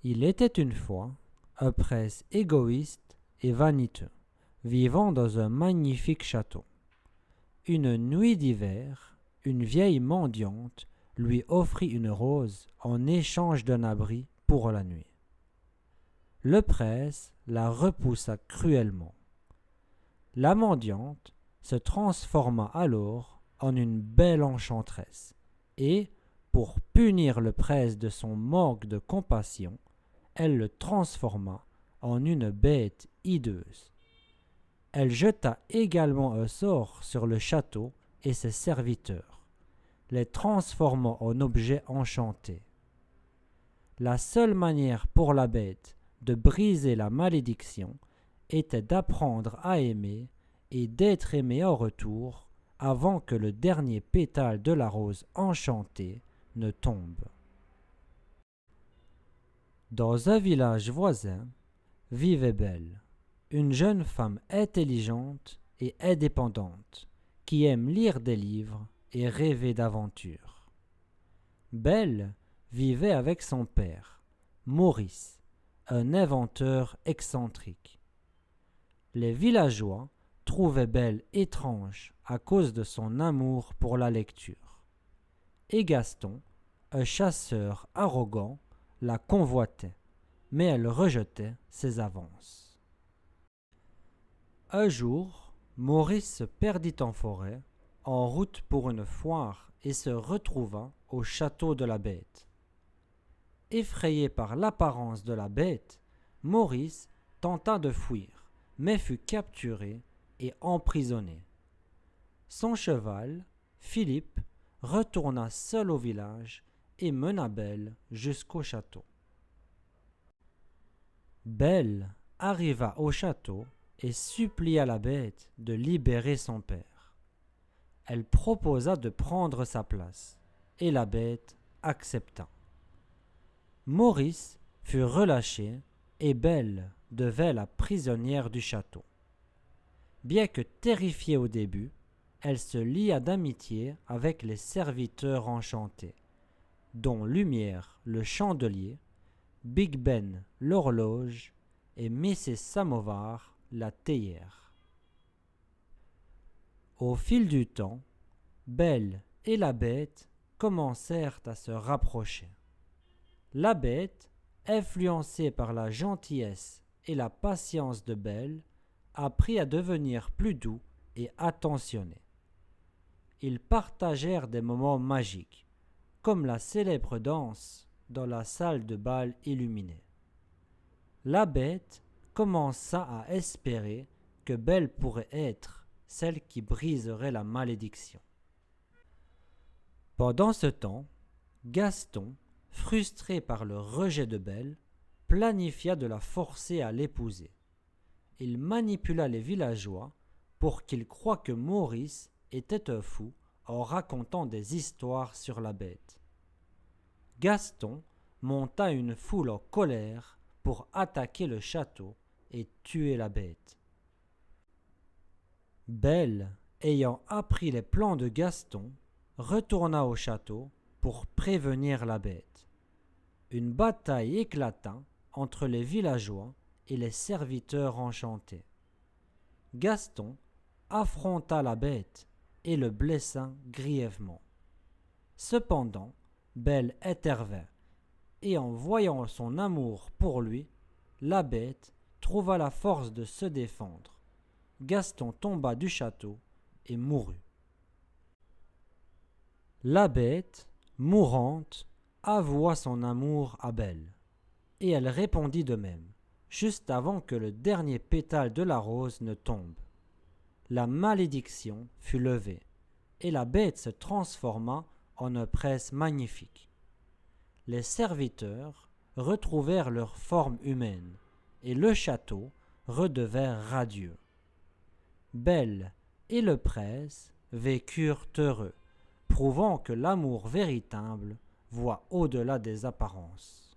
Il était une fois un prince égoïste et vaniteux, vivant dans un magnifique château. Une nuit d'hiver, une vieille mendiante lui offrit une rose en échange d'un abri pour la nuit. Le prince la repoussa cruellement. La mendiante se transforma alors en une belle enchanteresse et, pour punir le prince de son manque de compassion, elle le transforma en une bête hideuse. Elle jeta également un sort sur le château et ses serviteurs, les transformant en objets enchantés. La seule manière pour la bête de briser la malédiction était d'apprendre à aimer et d'être aimé en retour avant que le dernier pétale de la rose enchantée ne tombe. Dans un village voisin vivait Belle, une jeune femme intelligente et indépendante qui aime lire des livres et rêver d'aventures. Belle vivait avec son père, Maurice, un inventeur excentrique. Les villageois trouvaient Belle étrange à cause de son amour pour la lecture. Et Gaston, un chasseur arrogant, la convoitait, mais elle rejetait ses avances. Un jour, Maurice se perdit en forêt, en route pour une foire, et se retrouva au château de la bête. Effrayé par l'apparence de la bête, Maurice tenta de fuir, mais fut capturé et emprisonné. Son cheval, Philippe, retourna seul au village et mena Belle jusqu'au château. Belle arriva au château et supplia la bête de libérer son père. Elle proposa de prendre sa place, et la bête accepta. Maurice fut relâché et Belle devint la prisonnière du château. Bien que terrifiée au début, elle se lia d'amitié avec les serviteurs enchantés, dont Lumière le chandelier, Big Ben l'horloge et Mrs. Samovar la théière. Au fil du temps, Belle et la bête commencèrent à se rapprocher. La bête, influencée par la gentillesse et la patience de Belle, apprit à devenir plus doux et attentionné. Ils partagèrent des moments magiques, comme la célèbre danse dans la salle de bal illuminée. La bête commença à espérer que Belle pourrait être celle qui briserait la malédiction. Pendant ce temps, Gaston, frustré par le rejet de Belle, planifia de la forcer à l'épouser. Il manipula les villageois pour qu'ils croient que Maurice était un fou en racontant des histoires sur la bête. Gaston monta une foule en colère pour attaquer le château et tuer la bête. Belle, ayant appris les plans de Gaston, retourna au château pour prévenir la bête. Une bataille éclata entre les villageois et les serviteurs enchantés. Gaston affronta la bête et le blessa grièvement. Cependant, Belle intervint, et en voyant son amour pour lui, la bête trouva la force de se défendre. Gaston tomba du château et mourut. La bête, mourante, avoua son amour à Belle, et elle répondit de même, juste avant que le dernier pétale de la rose ne tombe. La malédiction fut levée, et la bête se transforma en un prince magnifique. Les serviteurs retrouvèrent leur forme humaine, et le château redevint radieux. Belle et le prince vécurent heureux, prouvant que l'amour véritable voit au-delà des apparences.